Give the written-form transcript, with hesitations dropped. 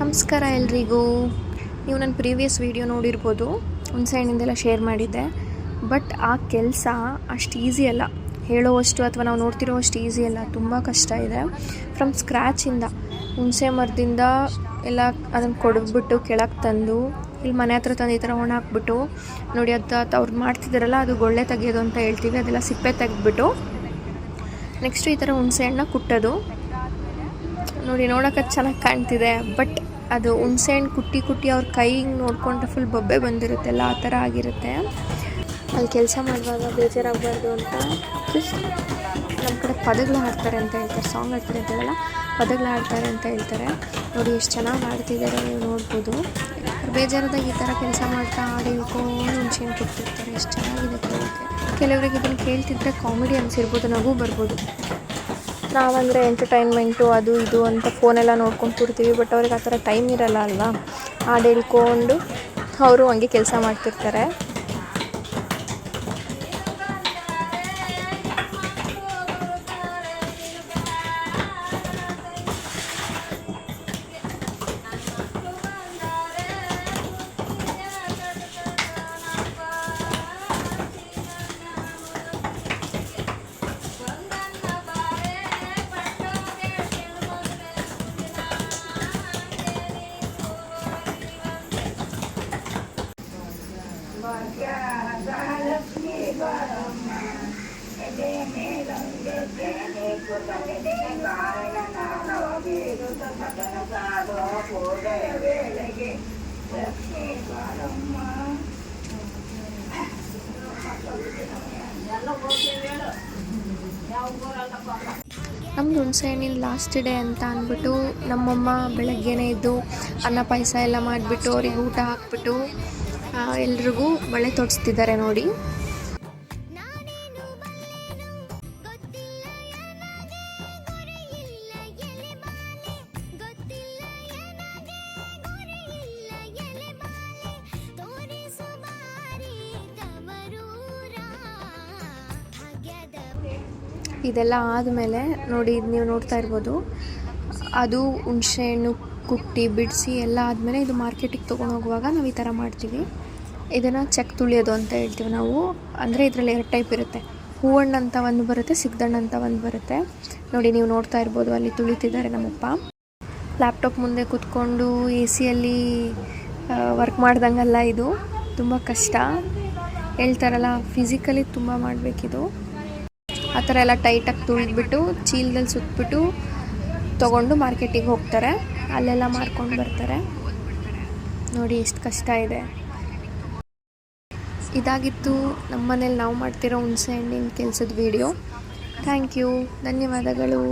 ನಮಸ್ಕಾರ ಎಲ್ರಿಗೂ. ನೀವು ನನ್ನ ಪ್ರೀವಿಯಸ್ ವೀಡಿಯೋ ನೋಡಿರ್ಬೋದು, ಹುಣಸೆಹಣ್ಣಿಂದೆಲ್ಲ ಶೇರ್ ಮಾಡಿದ್ದೆ. ಬಟ್ ಆ ಕೆಲಸ ಅಷ್ಟು ಈಸಿ ಅಲ್ಲ, ಹೇಳೋವಷ್ಟು ಅಥವಾ ನಾವು ನೋಡ್ತಿರೋವಷ್ಟು ಈಸಿ ಅಲ್ಲ, ತುಂಬ ಕಷ್ಟ ಇದೆ. ಫ್ರಮ್ ಸ್ಕ್ರ್ಯಾಚಿಂದ ಹುಣಸೆ ಮರದಿಂದ ಎಲ್ಲ ಅದನ್ನು ಕೊಡಬಿಟ್ಟು ಕೆಳಗೆ ತಂದು ಇಲ್ಲಿ ಮನೆ ಹತ್ರ ತಂದು ಈ ಥರ ಒಣ ಹಾಕ್ಬಿಟ್ಟು ನೋಡಿ ಅವ್ರು ಮಾಡ್ತಿದ್ದಾರಲ್ಲ, ಅದು ಗೊಳ್ಳೆ ತೆಗೆಯೋದು ಅಂತ ಹೇಳ್ತೀವಿ. ಅದೆಲ್ಲ ಸಿಪ್ಪೆ ತೆಗೆದ್ಬಿಟ್ಟು ನೆಕ್ಸ್ಟು ಈ ಥರ ಹುಣಸೆಹಣ್ಣ ಕುಟ್ಟೋದು. ನೋಡಿ, ನೋಡೋಕೆ ಚೆನ್ನಾಗಿ ಕಾಣ್ತಿದೆ. ಬಟ್ ಅದು ಹುಣಸೆಹಣ್ಣು ಕುಟ್ಟಿ ಅವ್ರ ಕೈ ಹಿಂಗೆ ನೋಡ್ಕೊಂಡ್ರೆ ಫುಲ್ ಬೊಬ್ಬೆ ಬಂದಿರುತ್ತೆಲ್ಲ, ಆ ಥರ ಆಗಿರುತ್ತೆ. ಅಲ್ಲಿ ಕೆಲಸ ಮಾಡುವಾಗ ಬೇಜಾರಾಗಬಾರ್ದು ಅಂತ ಜಸ್ಟ್ ನಮ್ಮ ಕಡೆ ಪದಗಳು ಹಾಡ್ತಾರೆ ಅಂತ ಹೇಳ್ತಾರೆ, ಸಾಂಗ್ ಹಾಡ್ತಾರೆ ಅಂತ ಹೇಳಲ್ಲ, ಪದಗಳು ಹಾಡ್ತಾರೆ ಅಂತ ಹೇಳ್ತಾರೆ. ನೋಡಿ ಎಷ್ಟು ಚೆನ್ನಾಗಿ ಹಾಡ್ತಿದ್ದಾರೆ, ನೀವು ನೋಡ್ಬೋದು. ಬೇಜಾರಾದಾಗ ಈ ಥರ ಕೆಲಸ ಮಾಡ್ತಾ ಹಾಡು ಹೇಳ್ಕೊಂಡು ಹುಣಸೆಹಣ್ಣು ಕುಟ್ತಿರ್ತಾರೆ. ಎಷ್ಟು ಚೆನ್ನಾಗಿದೆ ಕೇಳೋಕ್ಕೆ. ಕೆಲವರಿಗೆ ಇದನ್ನು ಕೇಳ್ತಿದ್ರೆ ಕಾಮಿಡಿ ಅನಿಸಿರ್ಬೋದು, ನಗು ಬರ್ಬೋದು. ನಾವಂದರೆ ಎಂಟರ್ಟೈನ್ಮೆಂಟು ಅದು ಇದು ಅಂತ ಫೋನೆಲ್ಲ ನೋಡ್ಕೊಂಡು ಕೂರ್ತೀವಿ. ಬಟ್ ಅವ್ರಿಗೆ ಆ ಥರ ಟೈಮ್ ಇರಲ್ಲ ಅಲ್ವಾ, ಹಾಡು ಹೇಳ್ಕೊಂಡು ಅವರು ಹಂಗೆ ಕೆಲಸ ಮಾಡ್ತಿರ್ತಾರೆ. ನಮ್ಮದು ಹುಣಸೆಹಣ್ಣಿನ ಲಾಸ್ಟ್ ಡೇ ಅಂತ ಅಂದ್ಬಿಟ್ಟು ನಮ್ಮಮ್ಮ ಬೆಳಗ್ಗೆನೇ ಇದ್ದು ಅನ್ನ ಪಾಯಸ ಎಲ್ಲ ಮಾಡಿಬಿಟ್ಟು ಅವ್ರಿಗೆ ಊಟ ಹಾಕ್ಬಿಟ್ಟು ಎಲ್ರಿಗೂ ಬಳೆ ತೊಡಿಸ್ತಿದ್ದಾರೆ ನೋಡಿ. ಇದೆಲ್ಲ ಆದಮೇಲೆ ನೋಡಿ, ಇದು ನೀವು ನೋಡ್ತಾ ಇರ್ಬೋದು, ಅದು ಹುಣಸೆಹಣ್ಣು ಕುಟ್ಟಿ ಬಿಡಿಸಿ ಎಲ್ಲ ಆದಮೇಲೆ ಇದು ಮಾರ್ಕೆಟಿಗೆ ತೊಗೊಂಡು ಹೋಗುವಾಗ ನಾವು ಈ ಥರ ಮಾಡ್ತೀವಿ. ಇದನ್ನು ಚೆಕ್ ತುಳಿಯೋದು ಅಂತ ಹೇಳ್ತೀವಿ ನಾವು. ಅಂದರೆ ಇದರಲ್ಲಿ 2 ಟೈಪ್ ಇರುತ್ತೆ, ಹೂವಣ್ಣು ಅಂತ ಒಂದು ಬರುತ್ತೆ, ಸಿಗದಣ್ಣು ಅಂತ ಒಂದು ಬರುತ್ತೆ. ನೋಡಿ, ನೀವು ನೋಡ್ತಾ ಇರ್ಬೋದು, ಅಲ್ಲಿ ತುಳಿತಿದ್ದಾರೆ ನಮ್ಮಪ್ಪ. ಲ್ಯಾಪ್ಟಾಪ್ ಮುಂದೆ ಕೂತ್ಕೊಂಡು AC-ಯಲ್ಲಿ ವರ್ಕ್ ಮಾಡ್ದಂಗಲ್ಲ, ಇದು ತುಂಬ ಕಷ್ಟ. ಹೇಳ್ತಾರಲ್ಲ, ಫಿಸಿಕಲಿ ತುಂಬ ಮಾಡಬೇಕಿದು. ಆ ಥರ ಎಲ್ಲ ಟೈಟಾಗಿ ತುಳಿದ್ಬಿಟ್ಟು ಚೀಲದಲ್ಲಿ ಸುತ್ತಬಿಟ್ಟು ತೊಗೊಂಡು ಮಾರ್ಕೆಟಿಗೆ ಹೋಗ್ತಾರೆ, ಅಲ್ಲೆಲ್ಲ ಮಾರ್ಕೊಂಡು ಬರ್ತಾರೆ. ನೋಡಿ ಎಷ್ಟು ಕಷ್ಟ ಇದೆ. ಇದಾಗಿತ್ತು ನಮ್ಮ ಮನೇಲಿ ನಾವು ಮಾಡ್ತಿರೋ ಹುಣಸೆಹಣ್ಣಿನ ಕೆಲಸದ ವಿಡಿಯೋ. ಥ್ಯಾಂಕ್ ಯು, ಧನ್ಯವಾದಗಳು.